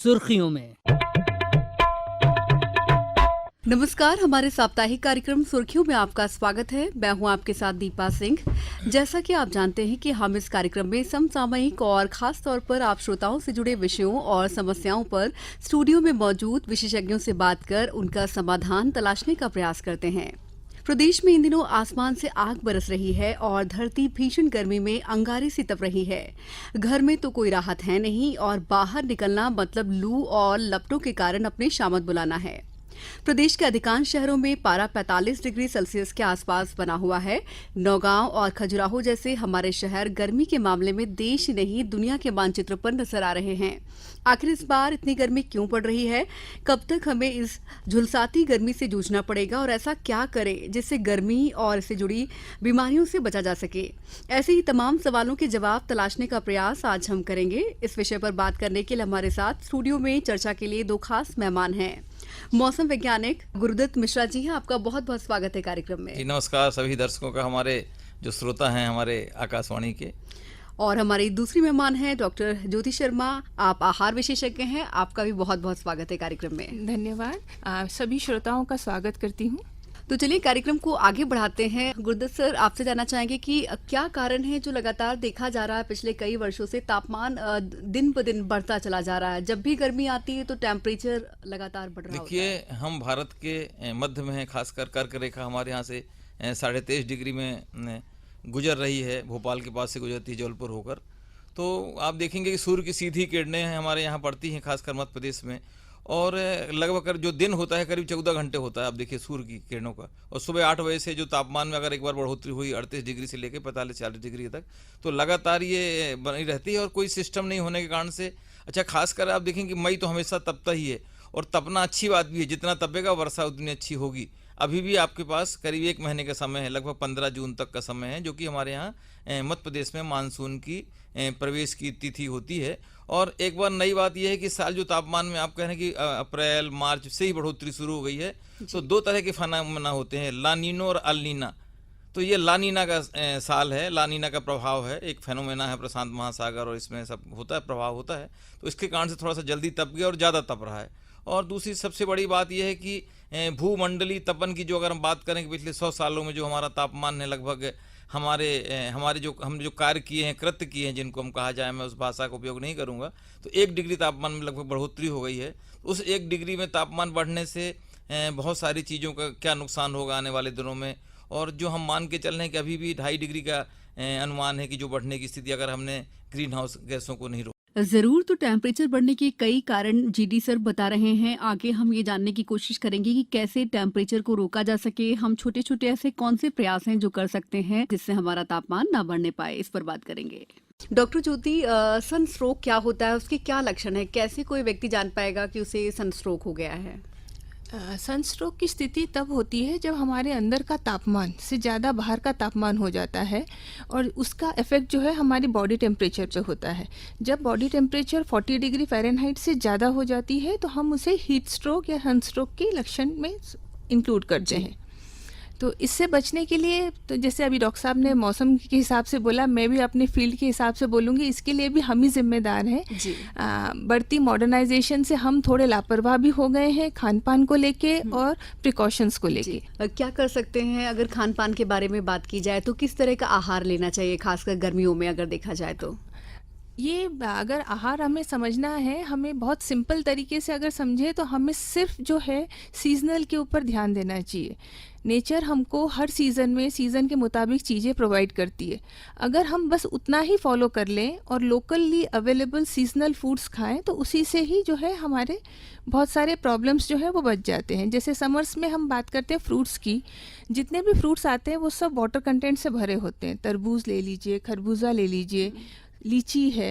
सुर्खियों में। नमस्कार, हमारे साप्ताहिक कार्यक्रम सुर्खियों में आपका स्वागत है। मैं हूं आपके साथ दीपा सिंह। जैसा कि आप जानते हैं कि हम इस कार्यक्रम में समसामयिक और खास तौर पर आप श्रोताओं से जुड़े विषयों और समस्याओं पर स्टूडियो में मौजूद विशेषज्ञों से बात कर उनका समाधान तलाशने का प्रयास करते हैं। प्रदेश में इन दिनों आसमान से आग बरस रही है और धरती भीषण गर्मी में अंगारे सी तप रही है। घर में तो कोई राहत है नहीं और बाहर निकलना मतलब लू और लपटों के कारण अपने शामत बुलाना है। प्रदेश के अधिकांश शहरों में पारा 45 डिग्री सेल्सियस के आसपास बना हुआ है। नौगांव और खजुराहो जैसे हमारे शहर गर्मी के मामले में देश ही नहीं दुनिया के मानचित्र पर नजर आ रहे हैं। आखिर इस बार इतनी गर्मी क्यों पड़ रही है? कब तक हमें इस झुलसाती गर्मी से जूझना पड़ेगा और ऐसा क्या करें जिससे गर्मी और इससे जुड़ी बीमारियों से बचा जा सके? ऐसे ही तमाम सवालों के जवाब तलाशने का प्रयास आज हम करेंगे। इस विषय पर बात करने के लिए हमारे साथ स्टूडियो में चर्चा के लिए दो खास मेहमान हैं। मौसम वैज्ञानिक गुरुदत्त मिश्रा जी हैं, आपका बहुत बहुत स्वागत है कार्यक्रम में। जी नमस्कार सभी दर्शकों का, हमारे जो श्रोता हैं हमारे आकाशवाणी के। और हमारी दूसरी मेहमान हैं डॉक्टर ज्योति शर्मा, आप आहार विशेषज्ञ हैं, आपका भी बहुत बहुत स्वागत है कार्यक्रम में। धन्यवाद। सभी श्रोताओं का स्वागत करती हूँ। तो चलिए कार्यक्रम को आगे बढ़ाते हैं। गुरुदत्त सर, आपसे जानना चाहेंगे कि क्या कारण है जो लगातार देखा जा रहा है पिछले कई वर्षों से तापमान दिन ब दिन बढ़ता चला जा रहा है। जब भी गर्मी आती है तो टेम्परेचर लगातार बढ़ रहा होता है। देखिए, हम भारत के मध्य में हैं, खासकर कर्क रेखा हमारे यहाँ से 23.5 डिग्री में गुजर रही है। भोपाल के पास से गुजरती है जबलपुर होकर। तो आप देखेंगे कि सूर्य की सीधी किरणें हमारे यहाँ पड़ती हैं, खासकर मध्य प्रदेश में। और लगभग जो दिन होता है करीब 14 घंटे होता है, आप देखिए सूर्य की किरणों का। और सुबह 8 बजे से जो तापमान में अगर एक बार बढ़ोतरी हुई 38 डिग्री से लेकर 45-40 डिग्री तक, तो लगातार ये बनी रहती है और कोई सिस्टम नहीं होने के कारण से। अच्छा, खासकर आप देखेंगे कि मई तो हमेशा तपता ही है और तपना अच्छी बात भी है। जितना तपेगा वर्षा उतनी अच्छी होगी। अभी भी आपके पास करीब 1 महीने का समय है, लगभग 15 जून तक का समय है, जो कि हमारे यहाँ मध्य प्रदेश में मानसून की प्रवेश की तिथि होती है। और एक बार नई बात यह है कि साल जो तापमान में आप कह रहे हैं कि अप्रैल मार्च से ही बढ़ोतरी शुरू हो गई है। तो दो तरह के फिनोमेना होते हैं, लानीनो और अल नीना। तो ये लानीना का साल है, लानीना का प्रभाव है, एक फेनोमेना है प्रशांत महासागर और इसमें सब होता है, प्रभाव होता है। तो इसके कारण से थोड़ा सा जल्दी तप गया और ज़्यादा तप रहा है। और दूसरी सबसे बड़ी बात यह है कि भूमंडलीय तपन की जो अगर हम बात करें कि पिछले 100 सालों में जो हमारा तापमान है, लगभग हमने जो कार्य किए हैं, कृत्य किए हैं जिनको हम कहा जाए, मैं उस भाषा का उपयोग नहीं करूंगा, तो 1 डिग्री तापमान में लगभग बढ़ोतरी हो गई है। उस 1 डिग्री में तापमान बढ़ने से बहुत सारी चीज़ों का क्या नुकसान होगा आने वाले दिनों में। और जो हम मान के चल रहे हैं कि अभी भी 2.5 डिग्री का अनुमान है कि जो बढ़ने की स्थिति, अगर हमने ग्रीन हाउस गैसों को नहीं जरूर। तो टेम्परेचर बढ़ने के कई कारण जीडी सर बता रहे हैं। आगे हम ये जानने की कोशिश करेंगे कि कैसे टेम्परेचर को रोका जा सके। हम छोटे छोटे ऐसे कौन से प्रयास हैं जो कर सकते हैं जिससे हमारा तापमान ना बढ़ने पाए, इस पर बात करेंगे। डॉक्टर ज्योति, सनस्ट्रोक क्या होता है, उसके क्या लक्षण है? कैसे कोई व्यक्ति जान पाएगा कि उसे सनस्ट्रोक हो गया है? सनस्ट्रोक की स्थिति तब होती है जब हमारे अंदर का तापमान से ज़्यादा बाहर का तापमान हो जाता है और उसका इफेक्ट जो है हमारी बॉडी टेम्परेचर पे होता है। जब बॉडी टेम्परेचर 40 डिग्री फ़ारेनहाइट से ज़्यादा हो जाती है तो हम उसे हीट स्ट्रोक या सनस्ट्रोक के लक्षण में इंक्लूड करते हैं। तो इससे बचने के लिए, तो जैसे अभी डॉक्टर साहब ने मौसम के हिसाब से बोला, मैं भी अपने फील्ड के हिसाब से बोलूँगी, इसके लिए भी हम ही जिम्मेदार हैं। बढ़ती मॉडर्नाइजेशन से हम थोड़े लापरवाह भी हो गए हैं खान पान को लेके और प्रिकॉशंस को लेके। क्या कर सकते हैं? अगर खान पान के बारे में बात की जाए तो किस तरह का आहार लेना चाहिए, खासकर गर्मियों में अगर देखा जाए तो? ये अगर आहार हमें समझना है, हमें बहुत सिंपल तरीके से अगर समझे तो हमें सिर्फ जो है सीजनल के ऊपर ध्यान देना चाहिए। नेचर हमको हर सीज़न में सीज़न के मुताबिक चीज़ें प्रोवाइड करती है। अगर हम बस उतना ही फॉलो कर लें और लोकली अवेलेबल सीजनल फूड्स खाएं तो उसी से ही जो है हमारे बहुत सारे प्रॉब्लम्स जो है वो बच जाते हैं। जैसे समर्स में हम बात करते हैं फ्रूट्स की, जितने भी फ्रूट्स आते हैं वो सब वाटर कंटेंट से भरे होते हैं। तरबूज ले लीजिए, खरबूजा ले लीजिए, लीची है।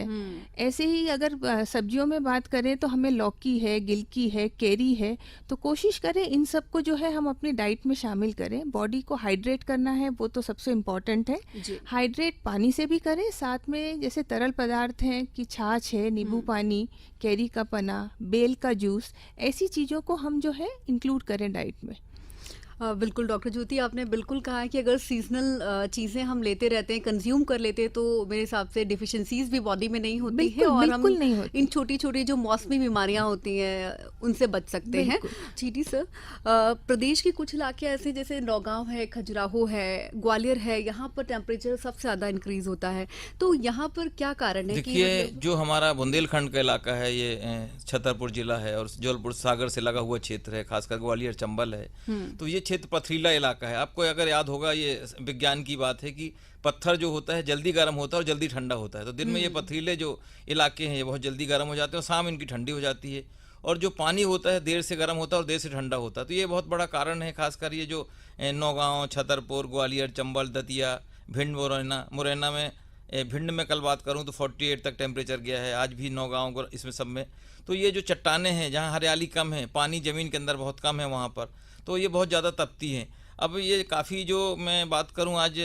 ऐसे ही अगर सब्जियों में बात करें तो हमें लौकी है, गिलकी है, केरी है। तो कोशिश करें इन सब को जो है हम अपनी डाइट में शामिल करें। बॉडी को हाइड्रेट करना है, वो तो सबसे इम्पॉर्टेंट है। हाइड्रेट पानी से भी करें, साथ में जैसे तरल पदार्थ हैं कि छाछ है, नींबू पानी, केरी का पना, बेल का जूस, ऐसी चीज़ों को हम जो है इंक्लूड करें डाइट में। बिल्कुल डॉक्टर ज्योति, आपने बिल्कुल कहा है कि अगर सीज़नल चीज़ें हम लेते रहते हैं, कंज़्यूम कर लेते हैं, तो मेरे हिसाब से डेफिशिएंसीज़ भी बॉडी में नहीं होती है बिल्कुल, और हम बिल्कुल नहीं होती। इन छोटी-छोटी जो मौसमी बीमारियां होती हैं, उनसे बच सकते हैं। बिल्कुल। जी सर, प्रदेश के कुछ इलाके ऐसे जैसे नौगांव है, खजुराहो है, ग्वालियर है, यहाँ पर टेम्परेचर सबसे ज़्यादा इंक्रीज़ होता है। तो यहाँ पर क्या कारण है कि देखिए, मतलब जो हमारा बुंदेलखंड का इलाका है, ये छतरपुर जिला है और जबलपुर सागर से लगा हुआ क्षेत्र है, खासकर ग्वालियर चंबल है। तो ये क्षेत्र पथरीला इलाका है। आपको अगर याद होगा, ये विज्ञान की बात है कि पत्थर जो होता है जल्दी गर्म होता है और जल्दी ठंडा होता है। तो दिन में ये पथरीले जो इलाके हैं ये बहुत जल्दी गर्म हो जाते हैं और शाम इनकी ठंडी हो जाती है। और जो पानी होता है देर से गर्म होता है और देर से ठंडा होता है। तो ये बहुत बड़ा कारण है, खासकर ये जो नौगांव, छतरपुर, ग्वालियर, चंबल, दतिया, भिंड, मुरैना में भिंड में कल बात करूं तो 48 तक टेम्परेचर गया है। आज भी नौगांव को इसमें सब में। तो ये जो चट्टानें हैं जहां हरियाली कम है, पानी ज़मीन के अंदर बहुत कम है वहां पर, तो ये बहुत ज़्यादा तपती हैं। अब ये काफ़ी जो मैं बात करूं आज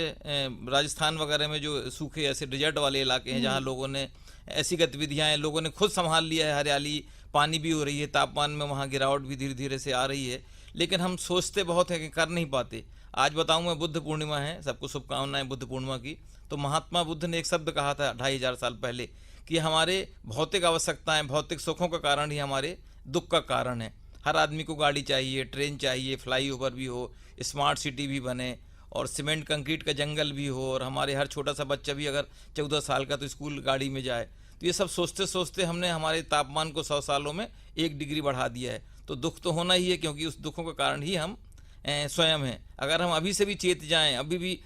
राजस्थान वगैरह में जो सूखे ऐसे डिजर्ट वाले इलाके हैं जहां लोगों ने ऐसी गतिविधियां हैं, लोगों ने खुद संभाल लिया है, हरियाली, पानी भी हो रही है, तापमान में वहाँ गिरावट भी धीरे धीरे से आ रही है, लेकिन हम सोचते बहुत है कि कर नहीं पाते। आज बताऊं मैं, बुद्ध पूर्णिमा है, सबको शुभकामनाएं बुद्ध पूर्णिमा की। तो महात्मा बुद्ध ने एक शब्द कहा था 2500 साल पहले कि हमारे भौतिक आवश्यकताएं, भौतिक सुखों का कारण ही हमारे दुख का कारण है। हर आदमी को गाड़ी चाहिए, ट्रेन चाहिए, फ्लाईओवर भी हो, स्मार्ट सिटी भी बने और सीमेंट कंक्रीट का जंगल भी हो, और हमारे हर छोटा सा बच्चा भी अगर 14 साल का तो स्कूल गाड़ी में जाए। तो ये सब सोचते सोचते हमने हमारे तापमान को 100 सालों में 1 डिग्री बढ़ा दिया है। तो दुख तो होना ही है, क्योंकि उस दुखों का कारण ही हम स्वयं हैं। अगर हम अभी से भी चेत जाएं, अभी भी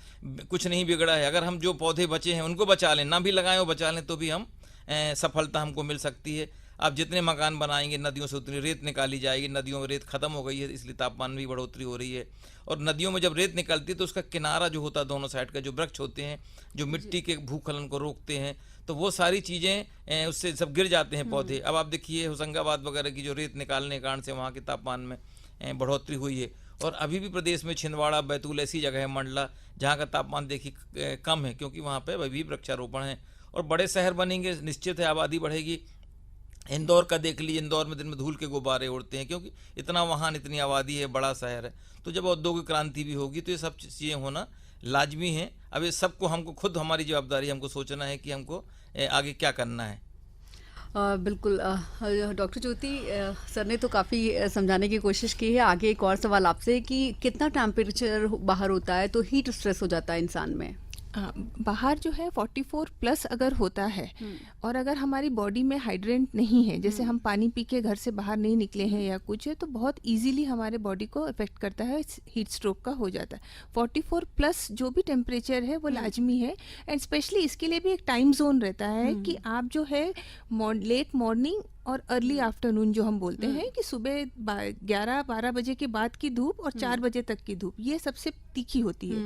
कुछ नहीं बिगड़ा है, अगर हम जो पौधे बचे हैं उनको बचा लें, ना भी लगाएं वो बचा लें, तो भी हम सफलता हमको मिल सकती है। आप जितने मकान बनाएंगे, नदियों से उतनी रेत निकाली जाएगी। नदियों में रेत खत्म हो गई है, इसलिए तापमान में भी बढ़ोतरी हो रही है। और नदियों में जब रेत निकलती है तो उसका किनारा जो होता है, दोनों साइड का जो वृक्ष होते हैं जो मिट्टी के भूखलन को रोकते हैं, तो वो सारी चीज़ें उससे सब गिर जाते हैं पौधे। अब आप देखिए होशंगाबाद वगैरह की जो रेत निकालने के कारण से वहाँ के तापमान में बढ़ोतरी हुई है। और अभी भी प्रदेश में छिंदवाड़ा, बैतूल ऐसी जगह है, मंडला, जहाँ का तापमान देखिए कम है, क्योंकि वहाँ पे अभी भी वृक्षारोपण है। और बड़े शहर बनेंगे, निश्चित है आबादी बढ़ेगी। इंदौर का देख लीजिए, इंदौर में दिन में धूल के गुब्बारे उड़ते हैं, क्योंकि इतना वहाँ इतनी आबादी है, बड़ा शहर है। तो जब औद्योगिक क्रांति भी होगी तो ये सब चीज़ें होना लाजमी है। अब ये सबको हमको खुद, हमारी जवाबदारी, हमको सोचना है कि हमको आगे क्या करना है। बिल्कुल डॉक्टर ज्योति, सर ने तो काफ़ी समझाने की कोशिश की है। आगे एक और सवाल आपसे कि कितना टेम्परेचर बाहर होता है तो हीट स्ट्रेस हो जाता है इंसान में? बाहर जो है 44 प्लस अगर होता है और अगर हमारी बॉडी में हाइड्रेंट नहीं है, जैसे हम पानी पी के घर से बाहर नहीं निकले हैं या कुछ है, तो बहुत इजीली हमारे बॉडी को इफेक्ट करता है, हीट स्ट्रोक का हो जाता है। 44 प्लस जो भी टेम्परेचर है वो लाजमी है। एंड स्पेशली इसके लिए भी एक टाइम जोन रहता है कि आप जो है लेट मॉर्निंग और अर्ली आफ्टरनून जो हम बोलते हैं कि सुबह 11-12 बजे के बाद की धूप और 4 बजे तक की धूप, ये सबसे तीखी होती है।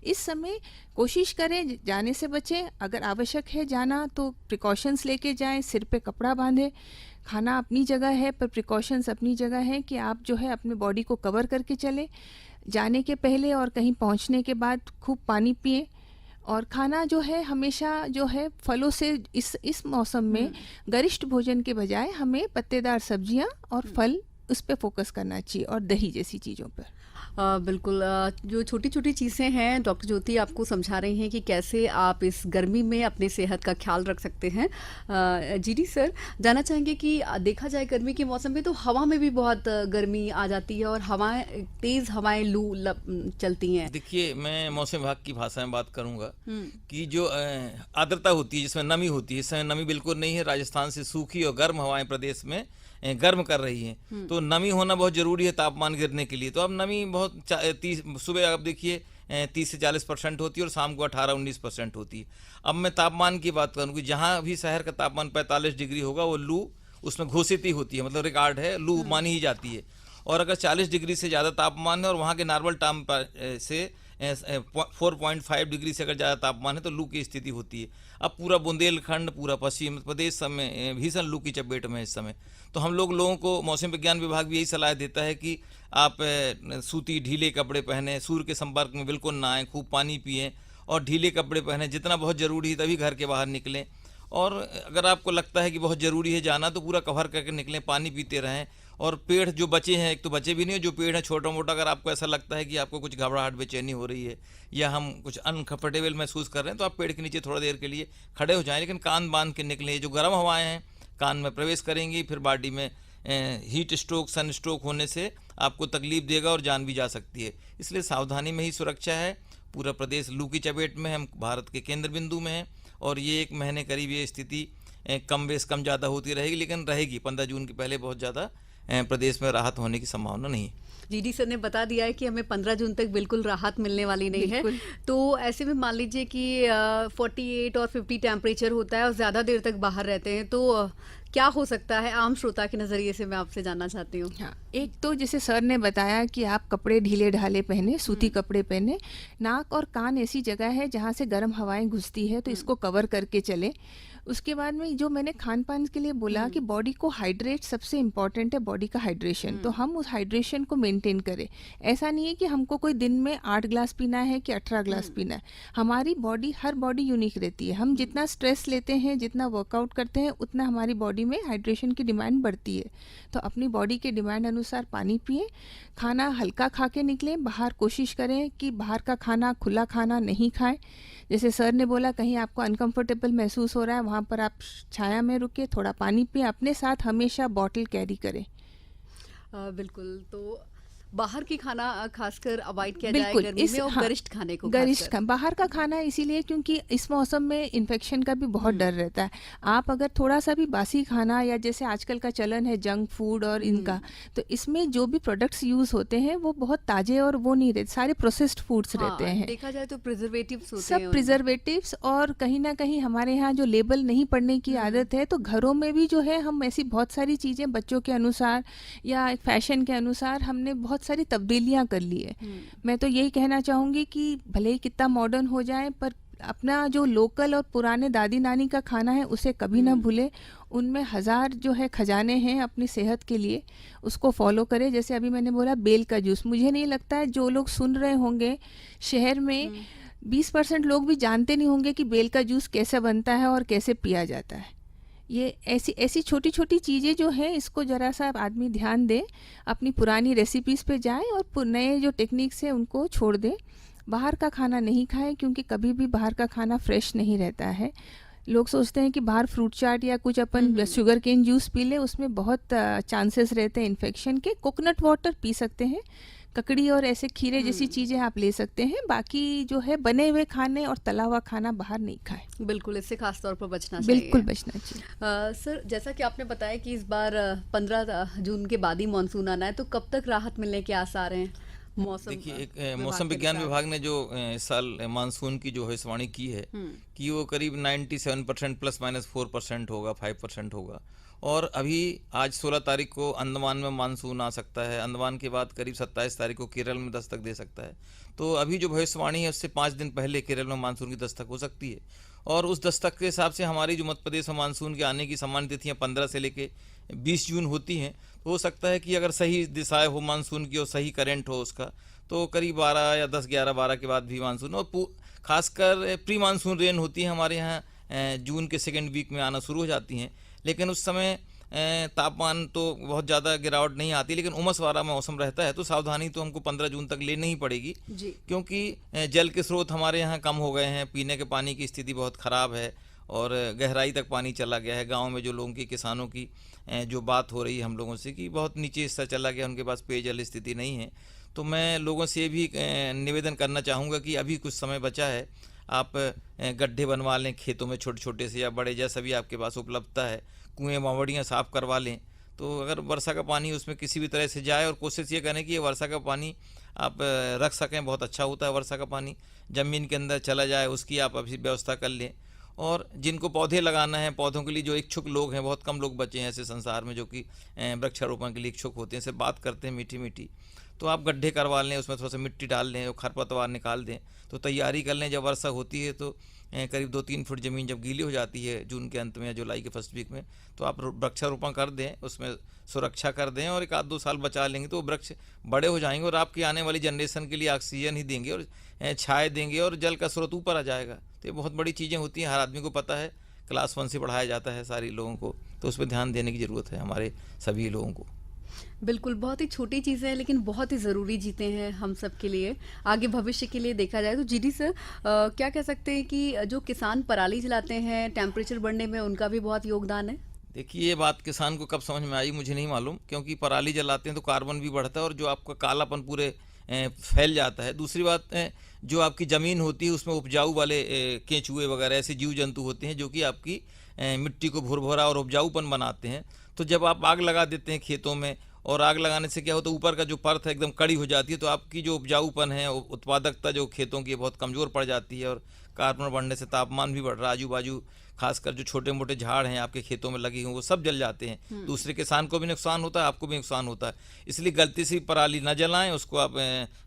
इस समय कोशिश करें जाने से बचें। अगर आवश्यक है जाना तो प्रिकॉशंस लेके जाएं, सिर पे कपड़ा बांधें। खाना अपनी जगह है पर प्रिकॉशंस अपनी जगह है कि आप जो है अपने बॉडी को कवर करके चलें। जाने के पहले और कहीं पहुंचने के बाद खूब पानी पिएं। और खाना जो है हमेशा जो है फलों से, इस मौसम में गरिष्ठ भोजन के बजाय हमें पत्तेदार सब्जियां और फल, उस पे फोकस करना चाहिए, और दही जैसी चीज़ों पर। बिल्कुल, जो छोटी छोटी चीज़ें हैं डॉक्टर ज्योति आपको समझा रही हैं कि कैसे आप इस गर्मी में अपनी सेहत का ख्याल रख सकते हैं। जीडी सर, जानना चाहेंगे कि देखा जाए गर्मी के मौसम में तो हवा में भी बहुत गर्मी आ जाती है और हवाएं, तेज़ हवाएं, लू चलती हैं। देखिए, मैं मौसम विभाग की भाषा में बात करूंगा कि जो आर्द्रता होती है, जिसमें नमी होती है, इस समय नमी बिल्कुल नहीं है। राजस्थान से सूखी और गर्म हवाएं प्रदेश में गर्म कर रही हैं, तो नमी होना बहुत ज़रूरी है तापमान गिरने के लिए। तो अब नमी बहुत सुबह आप देखिए 30 से 40% होती है और शाम को 18-19% होती है। अब मैं तापमान की बात करूँ कि जहाँ भी शहर का तापमान 45 डिग्री होगा वो लू उसमें घोषित ही होती है, मतलब रिकॉर्ड है, लू मानी ही जाती है। और अगर 40 डिग्री से ज़्यादा तापमान है और वहाँ के नॉर्मल टाइम से 4.5 डिग्री से अगर ज़्यादा तापमान है तो लू की स्थिति होती है। अब पूरा बुंदेलखंड, पूरा पश्चिम प्रदेश समय भीषण लू की चपेट में है इस समय। तो हम लोगों को मौसम विज्ञान विभाग भी यही सलाह देता है कि आप सूती ढीले कपड़े पहने, सूर्य के संपर्क में बिल्कुल ना आएँ, खूब पानी पिएँ और ढीले कपड़े पहने। जितना बहुत ज़रूरी है तभी घर के बाहर निकलें। और अगर आपको लगता है कि बहुत ज़रूरी है जाना तो पूरा कवर करके निकलें, पानी पीते रहें और पेड़ जो बचे हैं, एक तो बचे भी नहीं है, जो पेड़ है छोटा मोटा, अगर आपको ऐसा लगता है कि आपको कुछ घबराहट बेचैनी हो रही है या हम कुछ अनकंफर्टेबल महसूस कर रहे हैं, तो आप पेड़ के नीचे थोड़ा देर के लिए खड़े हो जाएं, लेकिन कान बांध के निकलें। जो गर्म हवाएं हैं कान में प्रवेश करेंगी, फिर बॉडी में हीट स्ट्रोक, सन स्ट्रोक होने से आपको तकलीफ देगा और जान भी जा सकती है। इसलिए सावधानी में ही सुरक्षा है। पूरा प्रदेश लू की चपेट में, हम भारत के केंद्र बिंदु में हैं और ये 1 महीने करीब ये स्थिति कम बेस कम ज़्यादा होती रहेगी, लेकिन रहेगी। 15 जून के पहले बहुत ज़्यादा प्रदेश में राहत होने की संभावना नहीं है। जीडी सर ने बता दिया है कि हमें 15 जून तक बिल्कुल राहत मिलने वाली नहीं है। तो ऐसे में मान लीजिए कि 48 और 50 टेम्परेचर होता है और ज़्यादा देर तक बाहर रहते हैं, तो क्या हो सकता है आम श्रोता के नज़रिए से, मैं आपसे जानना चाहती हूँ। हाँ, एक तो जैसे सर ने बताया कि आप कपड़े ढीले ढाले पहने, सूती कपड़े पहने। नाक और कान ऐसी जगह है जहाँ से गर्म हवाएं घुसती है, तो इसको कवर करके चले। उसके बाद में जो मैंने खान पान के लिए बोला कि बॉडी को हाइड्रेट, सबसे इम्पॉर्टेंट है बॉडी का हाइड्रेशन, तो हम उस हाइड्रेशन को मेंटेन करें। ऐसा नहीं है कि हमको कोई दिन में 8 ग्लास पीना है कि 18 ग्लास पीना है। हमारी बॉडी, हर बॉडी यूनिक रहती है। हम जितना स्ट्रेस लेते हैं, जितना वर्कआउट करते हैं, उतना हमारी बॉडी में हाइड्रेशन की डिमांड बढ़ती है। तो अपनी बॉडी के डिमांड अनुसार पानी पिए, खाना हल्का खा के निकलें। बाहर कोशिश करें कि बाहर का खाना, खुला खाना नहीं खाएं। जैसे सर ने बोला, कहीं आपको अनकंफर्टेबल महसूस हो रहा है, वहाँ पर आप छाया में रुके, थोड़ा पानी पिए। अपने साथ हमेशा बॉटल कैरी करें। बिल्कुल। तो बाहर की खाना खासकर अवॉइड किया जाए गर्मी में, और हाँ, गरिष्ठ खाने को गरिष्ठ बाहर का खाना इसीलिए क्योंकि इस मौसम में इन्फेक्शन का भी बहुत डर रहता है। आप अगर थोड़ा सा भी बासी खाना, या जैसे आजकल का चलन है जंक फूड और इनका, तो इसमें जो भी प्रोडक्ट्स यूज होते हैं वो बहुत ताजे और वो नहीं रहते, सारे प्रोसेस्ड फूड्स रहते हैं। देखा जाए तो प्रिजर्वेटिव्स होते सब प्रिजर्वेटिव्स, और कहीं ना कहीं हमारे यहाँ जो लेबल नहीं पढ़ने की आदत है, तो घरों में भी जो है हम ऐसी बहुत सारी चीज़ें बच्चों के अनुसार या फैशन के अनुसार हमने बहुत सारी तब्दीलियां कर ली है। मैं तो यही कहना चाहूँगी कि भले ही कितना मॉडर्न हो जाए, पर अपना जो लोकल और पुराने दादी नानी का खाना है उसे कभी ना भूले। उनमें हजार जो है खजाने हैं अपनी सेहत के लिए, उसको फॉलो करें। जैसे अभी मैंने बोला बेल का जूस, मुझे नहीं लगता है जो लोग सुन रहे होंगे शहर में 20% लोग भी जानते नहीं होंगे कि बेल का जूस कैसे बनता है और कैसे पिया जाता है। ये ऐसी छोटी छोटी चीज़ें जो है, इसको ज़रा सा आदमी ध्यान दे, अपनी पुरानी रेसिपीज़ पे जाए और नए जो टेक्निक्स है उनको छोड़ दे। बाहर का खाना नहीं खाएं, क्योंकि कभी भी बाहर का खाना फ्रेश नहीं रहता है। लोग सोचते हैं कि बाहर फ्रूट चाट या कुछ अपन शुगर केन जूस पी ले, उसमें बहुत चांसेस रहते हैं इन्फेक्शन के। कोकोनट वाटर पी सकते हैं, ककड़ी और ऐसे खीरे जैसी चीज़ें आप ले सकते हैं। बाकी जो है बने हुए खाने और तला हुआ खाना बाहर नहीं खाएं। बिल्कुल, इससे खास तौर पर बचना चाहिए। बिल्कुल बचना चाहिए। सर, जैसा कि आपने बताया कि इस बार 15 जून के बाद ही मानसून आना है, तो कब तक राहत मिलने के आसार हैं? मौसम देखिए, एक मौसम विज्ञान विभाग ने जो इस साल मानसून की जो भविष्यवाणी की है कि वो करीब 97% ±4% होगा, 5% होगा। और अभी आज 16 तारीख को अंडमान में मानसून आ सकता है। अंडमान के बाद करीब 27 तारीख को केरल में दस्तक दे सकता है। तो अभी जो भविष्यवाणी है उससे 5 दिन पहले केरल में मानसून की दस्तक हो सकती है। और उस दस्तक के हिसाब से हमारी जो मध्य प्रदेश में मानसून के आने की सामान्य तिथियाँ 15 से लेके 20 जून होती हैं। तो हो सकता है कि अगर सही दिशाएं हो मानसून की और सही करंट हो उसका, तो करीब 12 या 10, 11, 12 के बाद भी मानसून, और खासकर प्री मानसून रेन होती है हमारे यहाँ जून के सेकेंड वीक में आना शुरू हो जाती हैं। लेकिन उस समय तापमान तो बहुत ज़्यादा गिरावट नहीं आती, लेकिन उमस वाला मौसम रहता है। तो सावधानी तो हमको 15 जून तक लेनी ही पड़ेगी जी। क्योंकि जल के स्रोत हमारे यहाँ कम हो गए हैं, पीने के पानी की स्थिति बहुत ख़राब है और गहराई तक पानी चला गया है। गांव में जो लोगों की, किसानों की जो बात हो रही है हम लोगों से कि बहुत नीचे हिस्सा चला गया, उनके पास पेयजल स्थिति नहीं है। तो मैं लोगों से भी निवेदन करना चाहूँगा कि अभी कुछ समय बचा है, आप गड्ढे बनवा लें खेतों में, छोटे छोटे से या बड़े, जैसा भी आपके पास उपलब्धता है। कुएँ बावड़ियाँ साफ़ करवा लें। तो अगर वर्षा का पानी उसमें किसी भी तरह से जाए, और कोशिश ये करें कि ये वर्षा का पानी आप रख सकें, बहुत अच्छा होता है वर्षा का पानी ज़मीन के अंदर चला जाए, उसकी आप अभी व्यवस्था कर लें। और जिनको पौधे लगाना है, पौधों के लिए जो इच्छुक लोग हैं, बहुत कम लोग बचे हैं ऐसे संसार में जो कि वृक्षारोपण के लिए इच्छुक होते हैं, से बात करते हैं मीठी मीठी, तो आप गड्ढे करवा लें, उसमें थोड़ा सा मिट्टी डाल लें और खरपतवार निकाल दें। तो तैयारी कर लें, जब वर्षा होती है तो करीब 2-3 फुट ज़मीन जब गीली हो जाती है जून के अंत में या जुलाई के फर्स्ट वीक में, तो आप वृक्षारोपण कर दें, उसमें सुरक्षा कर दें और 1-2 साल बचा लेंगे तो वृक्ष बड़े हो जाएंगे और आपकी आने वाली जनरेशन के लिए ऑक्सीजन ही देंगे और छाए देंगे और जल का स्रोत ऊपर आ जाएगा। तो ये बहुत बड़ी चीज़ें होती हैं, हर आदमी को पता है, क्लास 1 से पढ़ाया जाता है सारी लोगों को, तो उस पर ध्यान देने की ज़रूरत है हमारे सभी लोगों को। बिल्कुल, बहुत ही छोटी चीज़ें हैं लेकिन बहुत ही ज़रूरी चीज़ें हैं हम सब के लिए। आगे भविष्य के लिए देखा जाए तो जीडी सर क्या कह सकते हैं कि जो किसान पराली जलाते हैं, टेम्परेचर बढ़ने में उनका भी बहुत योगदान है? देखिए, ये बात किसान को कब समझ में आई मुझे नहीं मालूम, क्योंकि पराली जलाते हैं तो कार्बन भी बढ़ता है और जो आपका कालापन पूरे फैल जाता है। दूसरी बात जो आपकी ज़मीन होती है उसमें उपजाऊ वाले केंचुए वगैरह ऐसे जीव जंतु होते हैं जो कि आपकी मिट्टी को भुरभुरा और उपजाऊपन बनाते हैं। तो जब आप आग लगा देते हैं खेतों में, और आग लगाने से क्या होता है, ऊपर का जो परत है एकदम कड़ी हो जाती है, तो आपकी जो उपजाऊपन है, उत्पादकता जो खेतों की है, बहुत कमज़ोर पड़ जाती है। और कार्बन बढ़ने से तापमान भी बढ़ रहा है, आजू बाजू खासकर जो छोटे मोटे झाड़ हैं आपके खेतों में लगे हुए वो सब जल जाते हैं। दूसरे किसान को भी नुकसान होता है, आपको भी नुकसान होता है। इसलिए गलती से पराली न जलाएं, उसको आप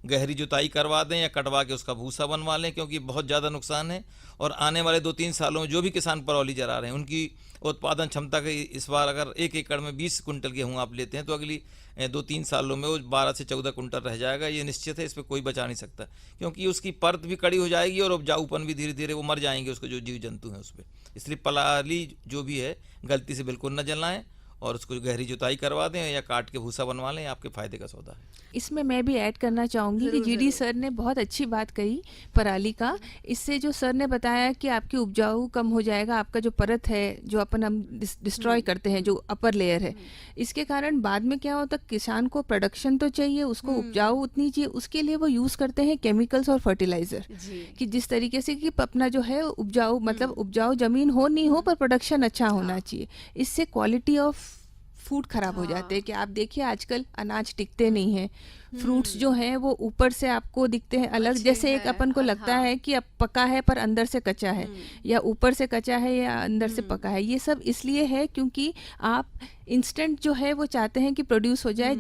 गहरी जुताई करवा दें या कटवा के उसका भूसा बनवा लें, क्योंकि बहुत ज़्यादा नुकसान है। और आने वाले 2-3 सालों में जो भी किसान पराली जला रहे हैं उनकी उत्पादन क्षमता के इस बार अगर 1 एकड़ में 20 कुंटल गेहूँ आप लेते हैं तो अगली 2-3 सालों में वो 12 से 14 कुंटल रह जाएगा। ये निश्चित है, इस पर कोई बचा नहीं सकता, क्योंकि उसकी परत भी कड़ी हो जाएगी और उपजाऊपन भी धीरे धीरे वो मर जाएंगे, उसके जो जीव जंतु हैं उस पर। इसलिए पराली जो भी है गलती से बिल्कुल न जलाएं और उसको गहरी जुताई करवा दें या काट के भूसा बनवा लें, आपके फ़ायदे का सौदा है। इसमें मैं भी ऐड करना चाहूँगी कि ज़रूर, जीडी ज़रूर। सर ने बहुत अच्छी बात कही पराली का। इससे जो सर ने बताया कि आपकी उपजाऊ कम हो जाएगा, आपका जो परत है जो अपन हम डिस्ट्रॉय करते हैं, जो अपर लेयर है, इसके कारण बाद में क्या होता है, किसान को प्रोडक्शन तो चाहिए, उसको उपजाऊ उतनी चाहिए, उसके लिए वो यूज़ करते हैं केमिकल्स और फर्टिलाइज़र। जी। कि जिस तरीके से कि अपना जो है उपजाऊ, मतलब उपजाऊ ज़मीन हो नहीं हो पर प्रोडक्शन अच्छा होना चाहिए। इससे क्वालिटी ऑफ फूड खराब हो जाते हैं। कि आप देखिए आजकल अनाज टिकते नहीं हैं, फ्रूट्स जो हैं वो ऊपर से आपको दिखते हैं अलग, अच्छे जैसे एक हैं, अपन को लगता हाँ। है कि अब पका है पर अंदर से कच्चा है, या ऊपर से कच्चा है या अंदर से पका है। ये सब इसलिए है क्योंकि आप इंस्टेंट जो है वो चाहते हैं कि प्रोड्यूस हो जाए,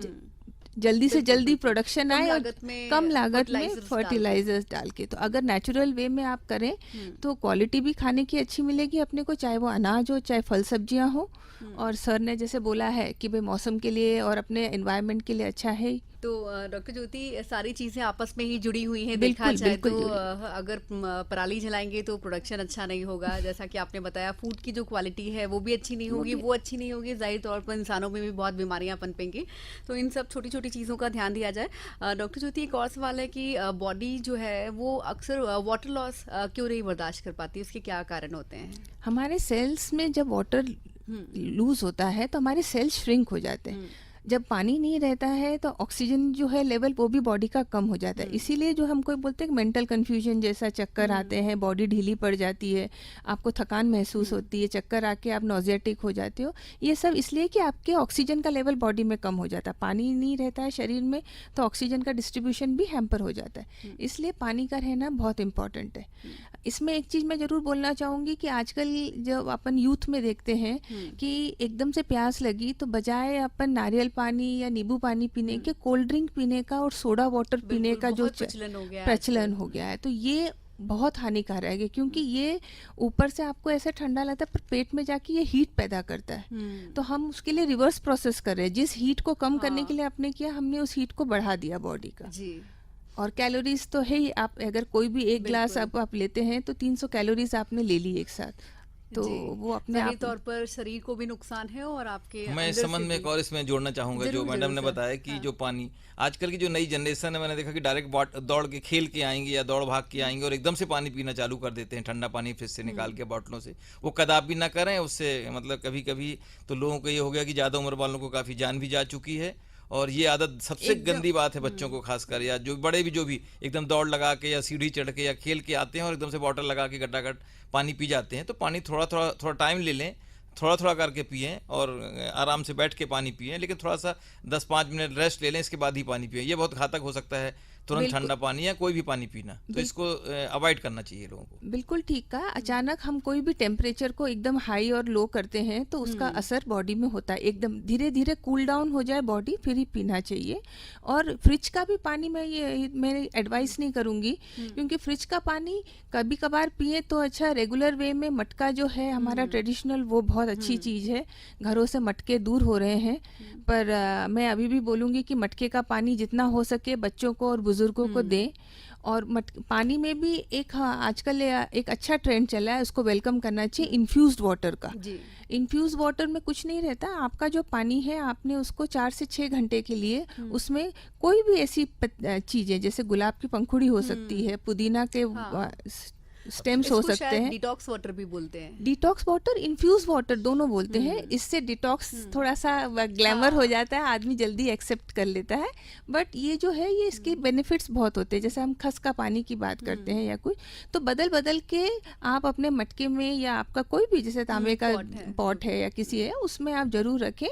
जल्दी से बिल्कुल, जल्दी बिल्कुल। प्रोडक्शन कम आए और लागत में कम लागत में fertilizers डाल के। फर्टिलाइजर्स डाल के। तो अगर नेचुरल वे में आप करें तो क्वालिटी भी खाने की अच्छी मिलेगी अपने को, चाहे वो अनाज हो चाहे फल सब्जियां हो। और सर ने जैसे बोला है कि भाई मौसम के लिए और अपने एनवायरनमेंट के लिए अच्छा है। तो डॉक्टर ज्योति, सारी चीज़ें आपस में ही जुड़ी हुई हैं देखा बिल्कुल, जाए बिल्कुल तो। जुड़ी। अगर पराली जलाएंगे तो प्रोडक्शन अच्छा नहीं होगा, जैसा कि आपने बताया फूड की जो क्वालिटी है वो भी अच्छी नहीं होगी, वो अच्छी नहीं होगी, जाहिर तौर पर इंसानों में भी बहुत बीमारियां पनपेंगी। तो इन सब छोटी छोटी चीज़ों का ध्यान दिया जाए। डॉक्टर ज्योति, एक और सवाल है कि बॉडी जो है वो अक्सर वाटर लॉस क्यों नहीं बर्दाश्त कर पाती, उसके क्या कारण होते हैं? हमारे सेल्स में जब वाटर लूज होता है तो हमारे सेल्स श्रिंक हो जाते हैं। जब पानी नहीं रहता है तो ऑक्सीजन जो है लेवल वो भी बॉडी का कम हो जाता है। इसीलिए जो हमको बोलते हैं मेंटल कंफ्यूजन जैसा, चक्कर आते हैं, बॉडी ढीली पड़ जाती है, आपको थकान महसूस होती है, चक्कर आके आप नॉजियाटिक हो जाते हो। ये सब इसलिए कि आपके ऑक्सीजन का लेवल बॉडी में कम हो जाता है। पानी नहीं रहता है शरीर में तो ऑक्सीजन का डिस्ट्रीब्यूशन भी हैम्पर हो जाता है। इसलिए पानी का रहना बहुत इंपॉर्टेंट है। इसमें एक चीज़ मैं ज़रूर बोलना चाहूँगी कि आजकल जब अपन यूथ में देखते हैं कि एकदम से प्यास लगी तो बजाय अपन नारियल पानी या नींबू पानी पीने के, कोल्ड ड्रिंक पीने का और सोडा वाटर पीने बिल्कुल, का जो बहुत प्रचलन हो गया है प्रचलन आजकल। हो गया है। तो ये बहुत हानिकारक है क्योंकि ये ऊपर से आपको ऐसा ठंडा लगता है पर पेट में जाके ये हीट पैदा करता है। तो हम उसके लिए रिवर्स प्रोसेस कर रहे हैं। जिस हीट को कम करने के लिए आपने किया, हमने उस हीट को बढ़ा दिया बॉडी का। जी। और कैलोरीज तो है ही, आप अगर कोई भी एक ग्लास आप लेते हैं तो 300 कैलोरीज आपने ले ली एक साथ, तो जी। वो अपने जाहिर आप तौर पर शरीर को भी नुकसान है और आपके मैं इस अंदर संबंध से में एक भी। और इसमें जोड़ना चाहूँगा, जो ज़रूर, मैडम ज़रूर ने सर। बताया कि हाँ। जो पानी आजकल की जो नई जनरेशन है, मैंने देखा कि डायरेक्ट दौड़ के खेल के आएंगे या दौड़ भाग के आएंगे और एकदम से पानी पीना चालू कर देते हैं, ठंडा पानी फ्रिज से निकाल के बॉटलों से। वो कदापि ना करें, उससे मतलब कभी कभी तो लोगों को ये हो गया कि ज़्यादा उम्र वालों को काफ़ी जान भी जा चुकी है। और ये आदत सबसे एकदम। गंदी बात है बच्चों को खासकर, या जो बड़े भी जो भी एकदम दौड़ लगा के या सीढ़ी चढ़ के या खेल के आते हैं और एकदम से बॉटल लगा के गटागट पानी पी जाते हैं। तो पानी थोड़ा टाइम ले लें, थोड़ा थोड़ा करके पिएं और आराम से बैठ के पानी पिएं, लेकिन थोड़ा सा 10-5 मिनट रेस्ट ले लें, इसके बाद ही पानी पिएं। ये बहुत घातक हो सकता है तुरंत बिल्कुल। ठंडा पानी या कोई भी पानी पीना, तो इसको अवॉइड करना चाहिए लोगों को। बिल्कुल ठीक कहा। अचानक हम कोई भी टेम्परेचर को एकदम हाई और लो करते हैं तो उसका असर बॉडी में होता है। एकदम धीरे धीरे कूल डाउन हो जाए बॉडी, फिर ही पीना चाहिए। और फ्रिज का भी पानी मैं एडवाइस नहीं करूँगी, क्योंकि फ्रिज का पानी कभी कभार पिए तो अच्छा। रेगुलर वे में मटका जो है हमारा ट्रेडिशनल, वो बहुत अच्छी चीज़ है। घरों से मटके दूर हो रहे हैं, पर मैं अभी भी बोलूँगी कि मटके का पानी जितना हो सके बच्चों को और बुजुर्गों को दें। और पानी में भी एक, हाँ, आजकल एक अच्छा ट्रेंड चला है, उसको वेलकम करना चाहिए, इन्फ्यूज्ड वाटर का। जी। इन्फ्यूज वाटर में कुछ नहीं रहता, आपका जो पानी है आपने उसको 4 से 6 घंटे के लिए उसमें कोई भी ऐसी चीजें, जैसे गुलाब की पंखुड़ी हो सकती है, पुदीना के हाँ। स्टेम्स हो इसको सकते शायद हैं। डिटॉक्स वाटर भी बोलते हैं। डिटॉक्स वाटर, इन्फ्यूज वाटर दोनों बोलते हैं। इससे डिटॉक्स थोड़ा सा ग्लैमर हो जाता है, आदमी जल्दी एक्सेप्ट कर लेता है, बट ये जो है ये इसके बेनिफिट्स बहुत होते हैं। जैसे हम खस का पानी की बात करते हैं या कुछ, तो बदल बदल के आप अपने मटके में या आपका कोई भी जैसे तांबे का पॉट है या किसी है, उसमें आप जरूर रखें।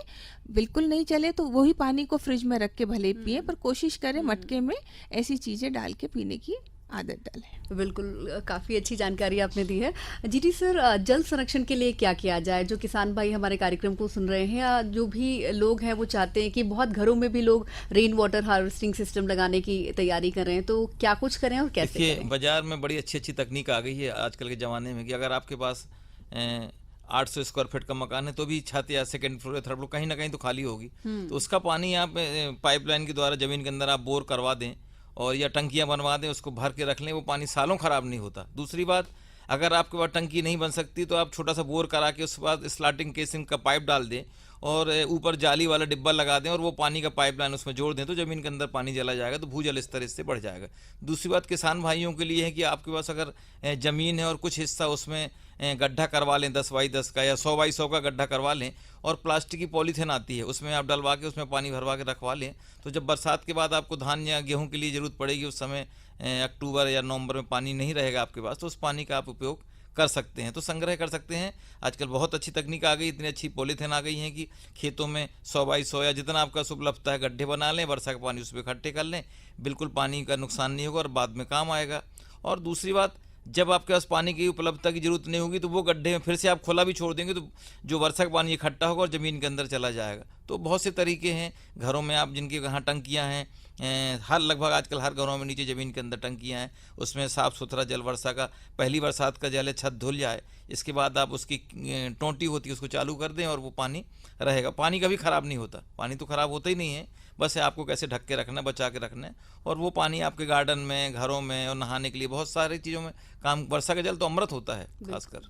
बिल्कुल नहीं चले तो वही पानी को फ्रिज में रख के भले पिए, पर कोशिश करें मटके में ऐसी चीजें डाल के पीने की आदत डालें। बिल्कुल, काफ़ी अच्छी जानकारी आपने दी है। जीटी सर, जल संरक्षण के लिए क्या किया जाए? जो किसान भाई हमारे कार्यक्रम को सुन रहे हैं या जो भी लोग हैं वो चाहते हैं कि बहुत घरों में भी लोग रेन वाटर हार्वेस्टिंग सिस्टम लगाने की तैयारी कर रहे हैं, तो क्या कुछ करें और कैसे देखिए, करें? बाजार में बड़ी अच्छी अच्छी तकनीक आ गई है आजकल के ज़माने में कि अगर आपके पास 800 स्क्वायर फीट का मकान है तो भी छत या सेकंड फ्लोर या थर्ड फ्लोर कहीं ना कहीं तो खाली होगी, तो उसका पानी आप पाइपलाइन के द्वारा ज़मीन के अंदर आप बोर करवा दें और या टंकियां बनवा दें, उसको भर के रख लें, वो पानी सालों ख़राब नहीं होता। दूसरी बात, अगर आपके पास टंकी नहीं बन सकती तो आप छोटा सा बोर करा के उसके बाद स्लाटिंग केसिंग का पाइप डाल दें और ऊपर जाली वाला डिब्बा लगा दें और वो पानी का पाइपलाइन उसमें जोड़ दें, तो ज़मीन के अंदर पानी चला जाएगा, तो भूजल स्तर इससे बढ़ जाएगा। दूसरी बात किसान भाइयों के लिए है कि आपके पास अगर ज़मीन है और कुछ हिस्सा उसमें गड्ढा करवा लें 10 बाई 10 का या 100 बाई 100 का गड्ढा करवा लें और प्लास्टिक की पॉलीथीन आती है उसमें आप डलवा के उसमें पानी भरवा के रखवा लें, तो जब बरसात के बाद आपको धान या गेहूं के लिए ज़रूरत पड़ेगी, उस समय अक्टूबर या नवंबर में पानी नहीं रहेगा आपके पास, तो उस पानी का आप उपयोग कर सकते हैं, तो संग्रह कर सकते हैं। आजकल बहुत अच्छी तकनीक आ गई, इतनी अच्छी पॉलीथीन आ गई हैं कि खेतों में 100 बाई 100 या जितना आपका उपलब्धता है गड्ढे बना लें, वर्षा का पानी उसमें इकट्ठे कर लें, बिल्कुल पानी का नुकसान नहीं होगा और बाद में काम आएगा। और दूसरी बात, जब आपके पास पानी की उपलब्धता की जरूरत नहीं होगी तो वो गड्ढे में फिर से आप खुला भी छोड़ देंगे तो जो वर्षा का पानी इकट्ठा होगा और ज़मीन के अंदर चला जाएगा। तो बहुत से तरीके हैं घरों में, आप जिनके यहाँ टंकियाँ हैं, हर लगभग आजकल हर घरों में नीचे ज़मीन के अंदर टंकियाँ हैं, उसमें साफ़ सुथरा जल वर्षा का, पहली बरसात का जल है, छत धुल जाए, इसके बाद आप उसकी टोंटी होती है उसको चालू कर दें और वो पानी रहेगा। पानी कभी ख़राब नहीं होता, पानी तो ख़राब होता ही नहीं है, बस आपको कैसे ढक के रखना है, बचा के रखना है, और वो पानी आपके गार्डन में, घरों में और नहाने के लिए बहुत सारी चीज़ों में काम। वर्षा का जल तो अमृत होता है खासकर।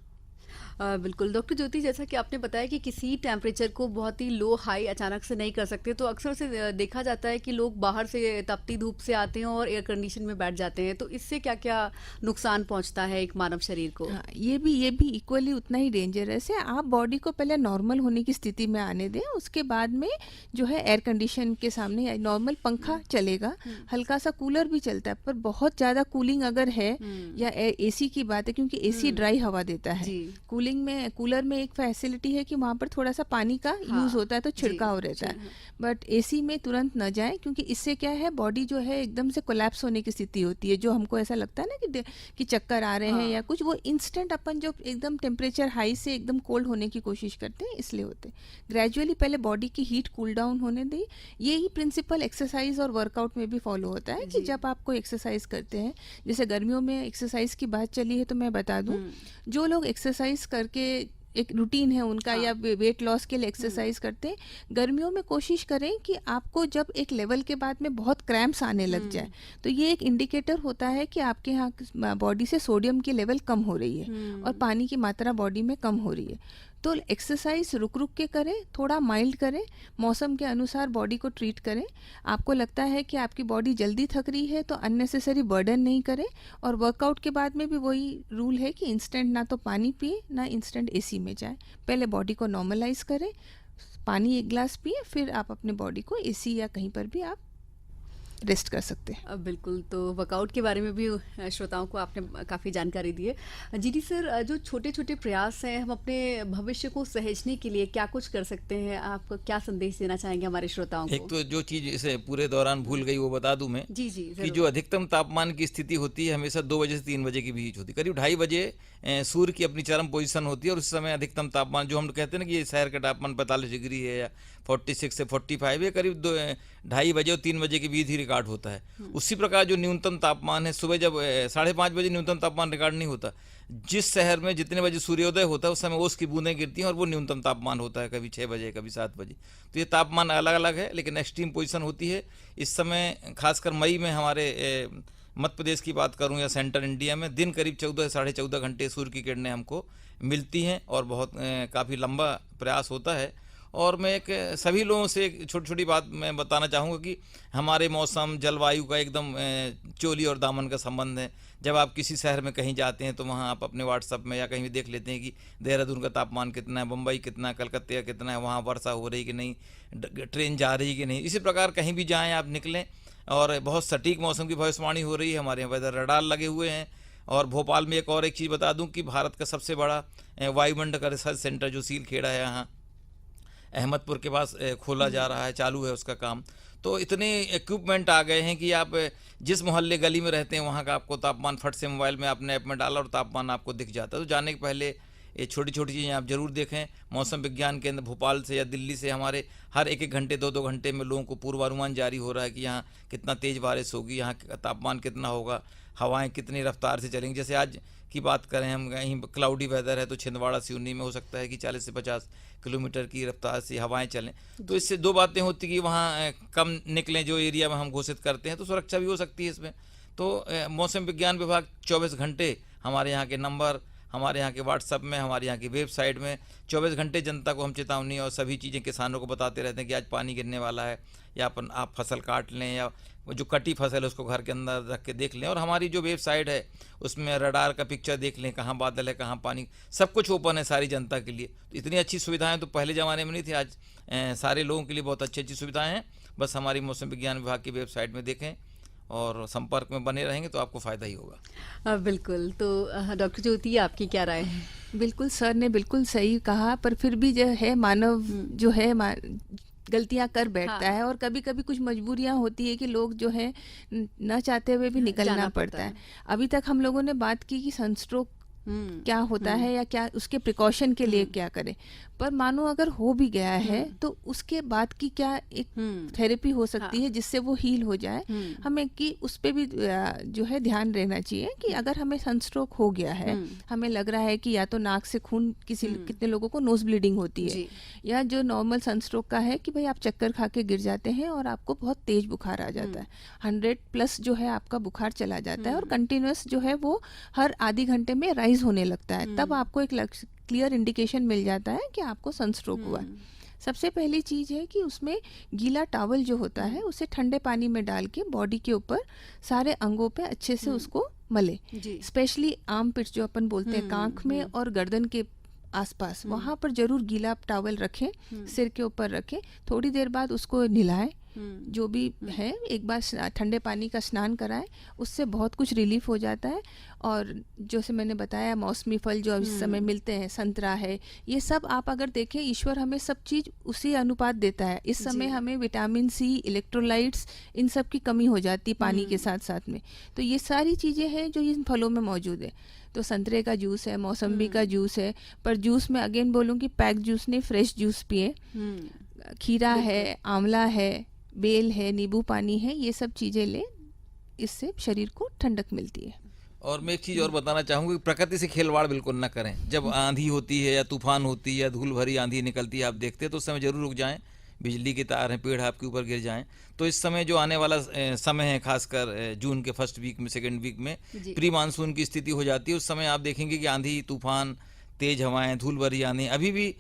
बिल्कुल डॉक्टर ज्योति, जैसा कि आपने बताया कि किसी टेम्परेचर को बहुत ही लो हाई अचानक से नहीं कर सकते, तो अक्सर से देखा जाता है कि लोग बाहर से तपती धूप से आते हैं और एयर कंडीशन में बैठ जाते हैं, तो इससे क्या क्या नुकसान पहुंचता है एक मानव शरीर को? हाँ, ये भी इक्वली उतना ही डेंजरस है। आप बॉडी को पहले नॉर्मल होने की स्थिति में आने दें, उसके बाद में जो है एयर कंडीशन के सामने नॉर्मल पंखा चलेगा, हल्का सा कूलर भी चलता है, पर बहुत ज़्यादा कूलिंग अगर है या एसी की बात है, क्योंकि एसी ड्राई हवा देता है, कूलर में एक फैसिलिटी है कि वहाँ पर थोड़ा सा पानी का यूज होता है तो छिड़काव रहता है, बट एसी में तुरंत न जाए, क्योंकि इससे क्या है बॉडी जो है एकदम से कोलैप्स होने की स्थिति होती है, जो हमको ऐसा लगता है ना कि चक्कर आ रहे हैं या कुछ, वो इंस्टेंट अपन जो एकदम टेम्परेचर हाई से एकदम कोल्ड होने की कोशिश करते हैं, इसलिए होते हैं। ग्रेजुअली पहले बॉडी की हीट कूल डाउन होने दी। यही प्रिंसिपल एक्सरसाइज और वर्कआउट में भी फॉलो होता है कि जब आप कोई एक्सरसाइज करते हैं, जैसे गर्मियों में एक्सरसाइज की बात चली है तो मैं बता दूं, जो लोग एक्सरसाइज करके एक रूटीन है उनका या वेट लॉस के लिए एक्सरसाइज करते हैं, गर्मियों में कोशिश करें कि आपको जब एक लेवल के बाद में बहुत क्रैम्प्स आने लग जाए, तो ये एक इंडिकेटर होता है कि आपके यहाँ बॉडी से सोडियम की लेवल कम हो रही है और पानी की मात्रा बॉडी में कम हो रही है। तो एक्सरसाइज रुक रुक के करें, थोड़ा माइल्ड करें, मौसम के अनुसार बॉडी को ट्रीट करें। आपको लगता है कि आपकी बॉडी जल्दी थक रही है तो अननेसेसरी बर्डन नहीं करें, और वर्कआउट के बाद में भी वही रूल है कि इंस्टेंट ना तो पानी पिए ना इंस्टेंट एसी में जाए, पहले बॉडी को नॉर्मलाइज करें, पानी 1 गिलास पिए, फिर आप अपने बॉडी को एसी या कहीं पर भी आप रेस्ट कर सकते हैं। बिल्कुल, तो वर्कआउट के बारे में भी श्रोताओं को आपने काफ़ी जानकारी दी है। जीडी सर, जो छोटे छोटे प्रयास हैं, हम अपने भविष्य को सहेजने के लिए क्या कुछ कर सकते हैं? आप क्या संदेश देना चाहेंगे हमारे श्रोताओं को? एक तो जो चीज़ इसे पूरे दौरान भूल गई वो बता दूं मैं, जी जी, कि जो अधिकतम तापमान की स्थिति होती है हमेशा 2 बजे से 3 बजे के बीच होती है। करीब 2:30 बजे सूर्य की अपनी चरम पोजीशन होती है और उस समय अधिकतम तापमान, जो हम कहते हैं ना कि ये शहर का तापमान 45 डिग्री है या 46 से 45 है, करीब 2:30 बजे और 3 बजे के बीच ही रिकॉर्ड होता है। उसी प्रकार जो न्यूनतम तापमान है, सुबह जब 5:30 बजे न्यूनतम तापमान रिकॉर्ड नहीं होता, जिस शहर में जितने बजे सूर्योदय होता है उस समय ओस की बूंदें गिरती हैं और वो न्यूनतम तापमान होता है, कभी 6 बजे कभी 7 बजे। तो ये तापमान अलग अलग है, लेकिन एक्सट्रीम पोजीशन होती है इस समय। खासकर मई में हमारे मध्य प्रदेश की बात करूं या सेंट्रल इंडिया में, दिन करीब 14 से 14.5 घंटे सूर्य की किरणें हमको मिलती हैं और बहुत काफ़ी लंबा प्रयास होता है। और मैं एक सभी लोगों से एक छोटी छोटी बात मैं बताना चाहूँगा कि हमारे मौसम जलवायु का एकदम चोली और दामन का संबंध है। जब आप किसी शहर में कहीं जाते हैं तो वहाँ आप अपने व्हाट्सएप में या कहीं भी देख लेते हैं कि देहरादून का तापमान कितना है, बम्बई कितना है, कलकत्ते का कितना है, वहाँ वर्षा हो रही कि नहीं, ट्रेन जा रही कि नहीं। इसी प्रकार कहीं भी जाएँ आप निकलें और बहुत सटीक मौसम की भविष्यवाणी हो रही है। हमारे यहाँ वेदर रडार लगे हुए हैं। और भोपाल में एक चीज़ बता दूं कि भारत का सबसे बड़ा वायुमंडल का रिसर्च सेंटर जो सीलखेड़ा है यहाँ अहमदपुर के पास खोला जा रहा है, चालू है उसका काम। तो इतने इक्विपमेंट आ गए हैं कि आप जिस मोहल्ले गली में रहते हैं वहाँ का आपको तापमान फट से मोबाइल में आपने ऐप में डाला और तापमान आपको दिख जाता है। तो जाने के पहले ये छोटी छोटी चीज़ें आप ज़रूर देखें। मौसम विज्ञान केंद्र भोपाल से या दिल्ली से हमारे हर 1-1 घंटे 2-2 घंटे में लोगों को पूर्वानुमान जारी हो रहा है कि यहाँ कितना तेज़ बारिश होगी, यहाँ तापमान कितना होगा, हवाएं कितनी रफ्तार से चलेंगी। जैसे आज की बात करें हम, कहीं क्लाउडी वेदर है तो छिंदवाड़ा सिवनी में हो सकता है कि 40 से 50 किलोमीटर की रफ्तार से हवाएं चलें। तो इससे दो बातें होती कि वहाँ कम निकलें जो एरिया में हम घोषित करते हैं, तो सुरक्षा भी हो सकती है इसमें। तो मौसम विज्ञान विभाग 24 घंटे हमारे यहाँ के नंबर, हमारे यहाँ के व्हाट्सएप में, हमारे यहाँ की वेबसाइट में 24 घंटे जनता को हम चेतावनी और सभी चीज़ें किसानों को बताते रहते हैं कि आज पानी गिरने वाला है, या आप फसल काट लें, या जो कटी फसल है उसको घर के अंदर रख के देख लें। और हमारी जो वेबसाइट है उसमें रडार का पिक्चर देख लें, कहाँ बादल है कहाँ पानी, सब कुछ ओपन है सारी जनता के लिए। तो इतनी अच्छी सुविधाएं तो पहले ज़माने में नहीं थी, आज सारे लोगों के लिए बहुत अच्छी सुविधाएँ हैं। बस हमारी मौसम विज्ञान विभाग की वेबसाइट में देखें और संपर्क में बने रहेंगे तो आपको फ़ायदा ही होगा। बिल्कुल। तो डॉक्टर ज्योति, आपकी क्या राय है? बिल्कुल, सर ने बिल्कुल सही कहा, पर फिर भी जो है मानव जो है गलतियां कर बैठता है, और कभी कभी कुछ मजबूरियां होती है कि लोग जो है न चाहते हुए भी निकलना पड़ता है। अभी तक हम लोगों ने बात की कि सनस्ट्रोक क्या होता है या क्या उसके प्रिकॉशन के लिए क्या करें, पर मानो अगर हो भी गया है तो उसके बाद की क्या एक थेरेपी हो सकती है जिससे वो हील हो जाए। हमें कि उस पे भी जो है ध्यान रहना चाहिए कि अगर हमें सनस्ट्रोक हो गया है, हमें लग रहा है कि या तो नाक से खून, कितने लोगों को नोज ब्लीडिंग होती है, या जो नॉर्मल सनस्ट्रोक का है कि भाई आप चक्कर खा के गिर जाते हैं और आपको बहुत तेज बुखार आ जाता है, 100+ जो है आपका बुखार चला जाता है और कंटिन्यूस जो है वो हर आधी घंटे में राइज होने लगता है, तब आपको एक क्लियर इंडिकेशन मिल जाता है कि आपको सनस्ट्रोक हुआ है। सबसे पहली चीज़ है कि उसमें गीला टॉवल जो होता है उसे ठंडे पानी में डाल के बॉडी के ऊपर सारे अंगों पे अच्छे से उसको मले, स्पेशली आर्म पिट जो अपन बोलते हैं, कांख में और गर्दन के आसपास, वहाँ पर जरूर गीला टॉवल रखें, सिर के ऊपर रखें, थोड़ी देर बाद उसको नहलाएं, जो भी है एक बार ठंडे पानी का स्नान कराएं, उससे बहुत कुछ रिलीफ हो जाता है। और जैसे मैंने बताया मौसमी फल जो इस समय मिलते हैं, संतरा है, ये सब आप अगर देखें ईश्वर हमें सब चीज़ उसी अनुपात देता है। इस समय हमें विटामिन सी, इलेक्ट्रोलाइट्स, इन सब की कमी हो जाती है पानी के साथ साथ में, तो ये सारी चीज़ें हैं जो इन फलों में मौजूद है। तो संतरे का जूस है, मौसम्बी का जूस है, पर जूस में अगेन बोलूँ कि पैक जूस नहीं, फ्रेश जूस पिए। खीरा है, आंवला है, बेल है, नींबू पानी है, ये सब चीज़ें लें, इससे शरीर को ठंडक मिलती है। और मैं एक चीज़ और बताना चाहूँगा कि प्रकृति से खिलवाड़ बिल्कुल ना करें। जब आंधी होती है या तूफान होती है या धूल भरी आंधी निकलती है, आप देखते हैं तो उस समय ज़रूर रुक जाएं, बिजली के तार हैं, पेड़ आपके ऊपर गिर जाएं। तो इस समय जो आने वाला समय है, खासकर जून के फर्स्ट वीक में, सेकेंड वीक में प्री मानसून की स्थिति हो जाती है। उस समय आप देखेंगे कि आंधी, तूफान, तेज़ हवाएँ, धूल भरी आंधी, अभी भी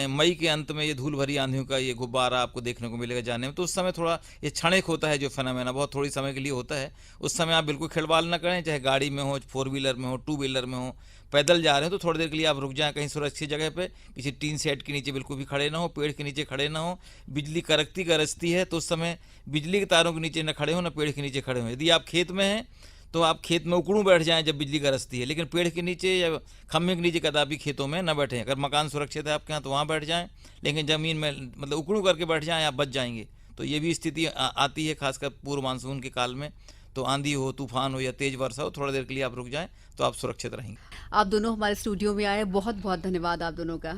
मई के अंत में ये धूल भरी आंधियों का ये गुब्बारा आपको देखने को मिलेगा जाने में। तो उस समय थोड़ा ये क्षणिक होता है, जो फेनोमेना बहुत थोड़ी समय के लिए होता है। उस समय आप बिल्कुल खिलवाड़ ना करें, चाहे गाड़ी में हो, 4 व्हीलर में हो, 2 व्हीलर में हो, पैदल जा रहे हो तो थोड़ी देर के लिए आप रुक जाएं कहीं सुरक्षित जगह पे, किसी टीन सेट के नीचे बिल्कुल भी खड़े ना हो, पेड़ के नीचे खड़े ना हो। बिजली कड़कती गरजती है तो उस समय बिजली के तारों के नीचे न खड़े हो, ना पेड़ के नीचे खड़े हो। यदि आप खेत में हैं तो आप खेत में उकड़ू बैठ जाएं जब बिजली गरजती है, लेकिन पेड़ के नीचे या खम्भे के नीचे कदापि खेतों में न बैठें। अगर मकान सुरक्षित है आपके यहाँ तो वहाँ बैठ जाएं, लेकिन ज़मीन में मतलब उकड़ू करके बैठ जाएं, आप बच जाएंगे। तो ये भी स्थिति आती है खासकर पूर्व मानसून के काल में। तो आंधी हो, तूफान हो या तेज वर्षा हो, थोड़ा देर के लिए आप रुक जाएं तो आप सुरक्षित रहेंगे। आप दोनों हमारे स्टूडियो में आए, बहुत बहुत धन्यवाद आप दोनों का।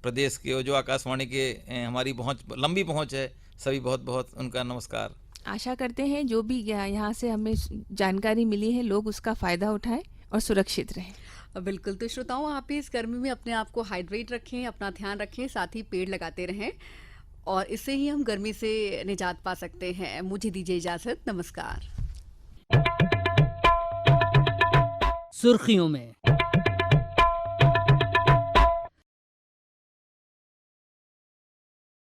प्रदेश के जो आकाशवाणी के हमारी लंबी पहुँच है, सभी बहुत बहुत उनका नमस्कार। आशा करते हैं जो भी यहाँ से हमें जानकारी मिली है लोग उसका फ़ायदा उठाएं और सुरक्षित रहें। बिल्कुल, तो श्रोताओं आप भी इस गर्मी में अपने आप को हाइड्रेट रखें, अपना ध्यान रखें, साथ ही पेड़ लगाते रहें और इससे ही हम गर्मी से निजात पा सकते हैं। मुझे दीजिए इजाज़त, नमस्कार। सुर्खियों में